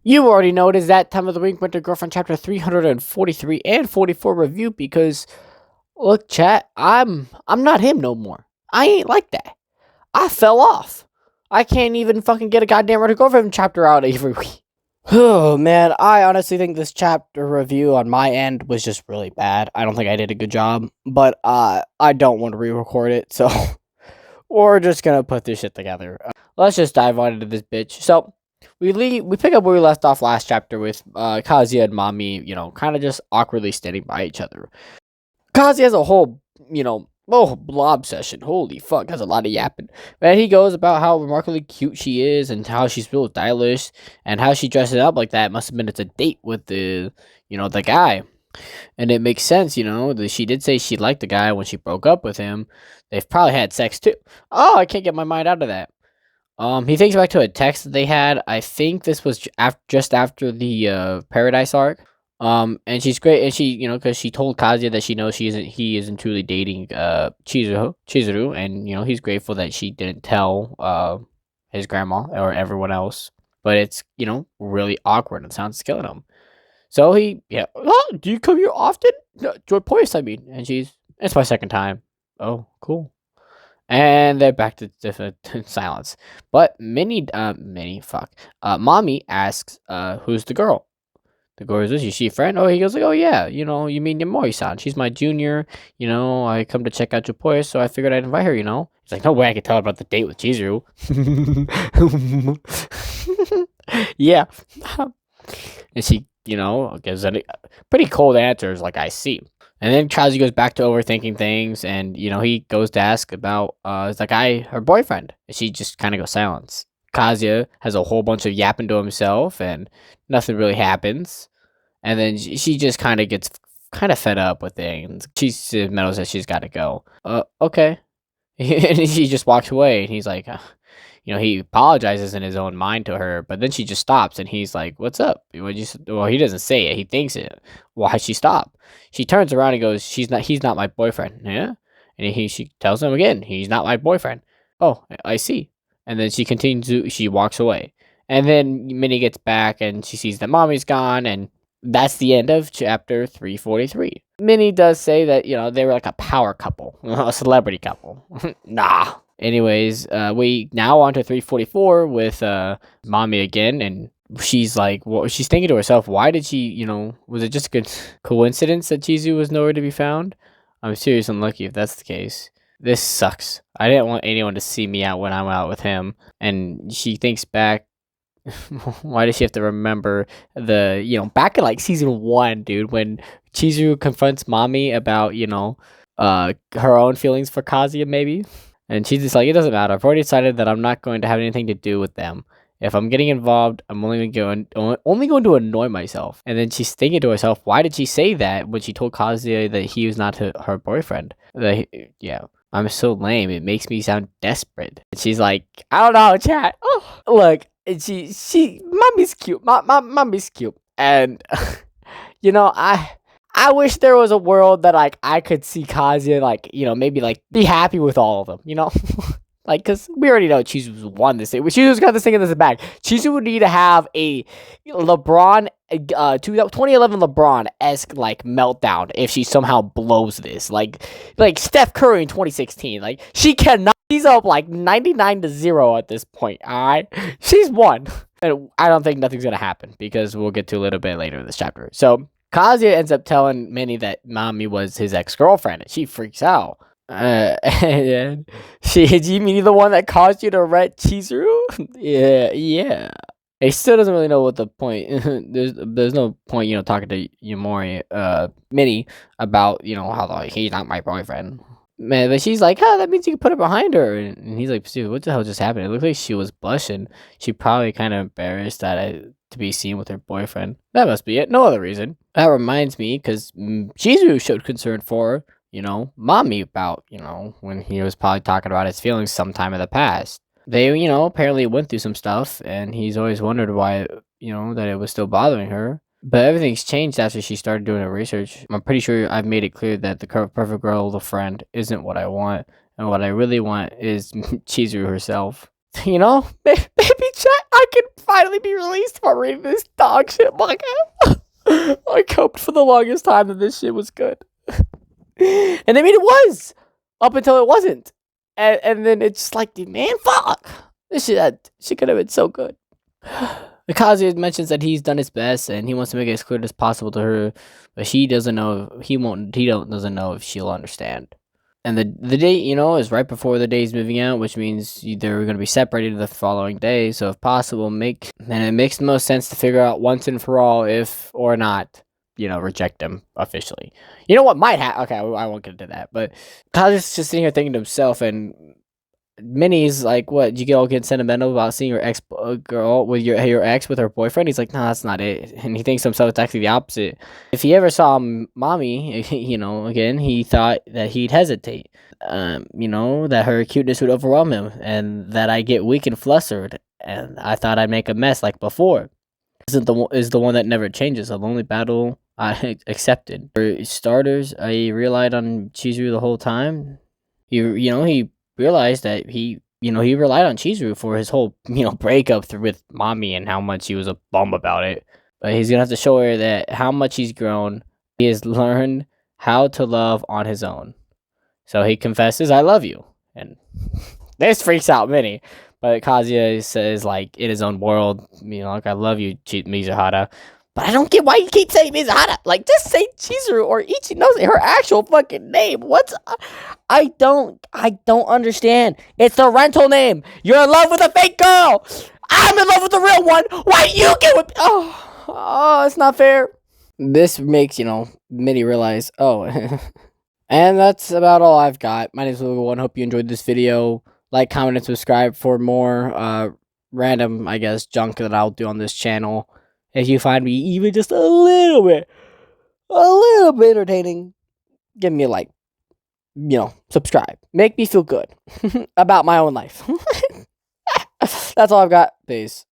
You already know it is that time of the week, Winter Girlfriend chapter 343 and 44 review because look, chat, I'm not him no more. I ain't like that. I fell off. I can't even fucking get a goddamn Winter Girlfriend chapter out every week. Oh man, I honestly think this chapter review on my end was just really bad. I don't think I did a good job, but I don't want to re-record it, so we're just gonna put this shit together. Let's just dive on into this bitch. So we pick up where we left off last chapter with Kazuya and Mami, kind of just awkwardly standing by each other. Kazuya has a whole, blob session. Holy fuck, that's a lot of yapping. And he goes about how remarkably cute she is and how she's real stylish and how she dresses up like that. Must have been it's a date with the guy. And it makes sense, that she did say she liked the guy when she broke up with him. They've probably had sex too. Oh, I can't get my mind out of that. He thinks back to a text that they had. I think this was just after the Paradise arc. And she's great, and she, because she told Kazuya that she knows he isn't truly dating Chizuru, and he's grateful that she didn't tell his grandma or everyone else. But it's really awkward and sounds killing him. So oh, do you come here often? No, Joy Poyce, I mean. And it's my second time. Oh, cool. And they're back to silence. But Mami asks, who's the girl? The girl is she a friend? Oh, he goes like, oh yeah, you mean Yamori-san. She's my junior. I come to check out Japoya, so I figured I'd invite her. He's like, no way I could tell her about the date with Chizuru. Yeah. And she, gives pretty cold answers like I see. And then Kazuya goes back to overthinking things, and he goes to ask about is that guy her boyfriend? And she just kind of goes silence. Kazuya has a whole bunch of yapping to himself, and nothing really happens. And then she just kind of gets fed up with things. She admits that she's got to go. Okay. And she just walks away, and he's like, he apologizes in his own mind to her, but then she just stops, and he's like, "What's up?" Well, he doesn't say it. He thinks it. Why'd she stop? She turns around and goes, He's not my boyfriend." Yeah, and she tells him again, "He's not my boyfriend." Oh, I see. And then she continues. She walks away, and then Minnie gets back, and she sees that Mommy's gone, and that's the end of chapter 343. Minnie does say that they were like a power couple, a celebrity couple. Nah. Anyways, we now on to 344 with Mami again, and she's like, she's thinking to herself, why did she, was it just a good coincidence that Chizu was nowhere to be found? I'm serious unlucky if that's the case. This sucks. I didn't want anyone to see me out when I'm out with him. And she thinks back, why does she have to remember back in like season 1, dude, when Chizu confronts Mami about, her own feelings for Kazuya maybe? And she's just like, it doesn't matter. I've already decided that I'm not going to have anything to do with them. If I'm getting involved, I'm only going to annoy myself. And then she's thinking to herself, why did she say that when she told Kazuya that he was not her boyfriend? I'm so lame. It makes me sound desperate. And she's like, I don't know, chat. Oh, look, and Mommy's cute. Mommy's cute. And, I wish there was a world that I could see Kazuya maybe be happy with all of them, because we already know Chizu's won this thing. Chizu's got this thing in this bag. Chizu would need to have a LeBron 2011 LeBron-esque meltdown if she somehow blows this. Like Steph Curry in 2016. She cannot. She's up 99-0 at this point. Alright? She's won. And I don't think nothing's gonna happen because we'll get to a little bit later in this chapter. So Kazuya ends up telling Minnie that Mami was his ex-girlfriend, and she freaks out. And you mean the one that caused you to rent Chizuru? Yeah. He still doesn't really know what the point. There's no point, talking to Yamori, Minnie about how he's not my boyfriend. Man, but she's like, that means you can put it behind her. And he's like, dude, what the hell just happened? It looked like she was blushing. She probably kind of embarrassed to be seen with her boyfriend. That must be it. No other reason. That reminds me, because Chizu showed concern for, Mami about, when he was probably talking about his feelings sometime in the past. They, apparently went through some stuff, and he's always wondered why, that it was still bothering her. But everything's changed after she started doing her research. I'm pretty sure I've made it clear that the perfect girl friend isn't what I want. And what I really want is Chizuru herself. You know, baby chat, I can finally be released for reading this dog shit manga. I hoped for the longest time that this shit was good. And I mean, it was up until it wasn't. And then it's just like, dude, man, fuck. This shit could have been so good. Kazuya mentions that he's done his best and he wants to make it as clear as possible to her, but she doesn't know. Doesn't know if she'll understand. And the date, is right before the day's moving out, which means they're going to be separated the following day. So if possible, and it makes the most sense to figure out once and for all if or not, reject them officially. You know what might happen? Okay, I won't get into that. But Kazuya's just sitting here thinking to himself, and Minnie's like, "What? You all get sentimental about seeing your ex girl with your ex with her boyfriend?" He's like, "No, that's not it." And he thinks to himself, it's actually the opposite. If he ever saw Mami, again, he thought that he'd hesitate. That her cuteness would overwhelm him, and that I get weak and flustered, and I thought I'd make a mess like before. Is the one that never changes, a lonely battle I accepted. For starters, I relied on Chizuru the whole time. He realized that he relied on Chizuru for his whole, breakup with Mami and how much he was a bum about it. But he's gonna have to show her that how much he's grown. He has learned how to love on his own. So he confesses, "I love you," and this freaks out Minnie. But Kazuya says, like, in his own world, like, "I love you, Mizuhara." But I don't get why you keep saying Mizuhara. Like, just say Chizuru or Ichi knows her actual fucking name. I don't understand. It's the rental name. You're in love with a fake girl. I'm in love with the real one. Why you get with? Oh, it's not fair. This makes Minnie realize. Oh, and that's about all I've got. My name is Lugo1. Hope you enjoyed this video. Like, comment, and subscribe for more random, I guess, junk that I'll do on this channel. If you find me even just a little bit entertaining, give me a like. Subscribe. Make me feel good about my own life. That's all I've got. Peace.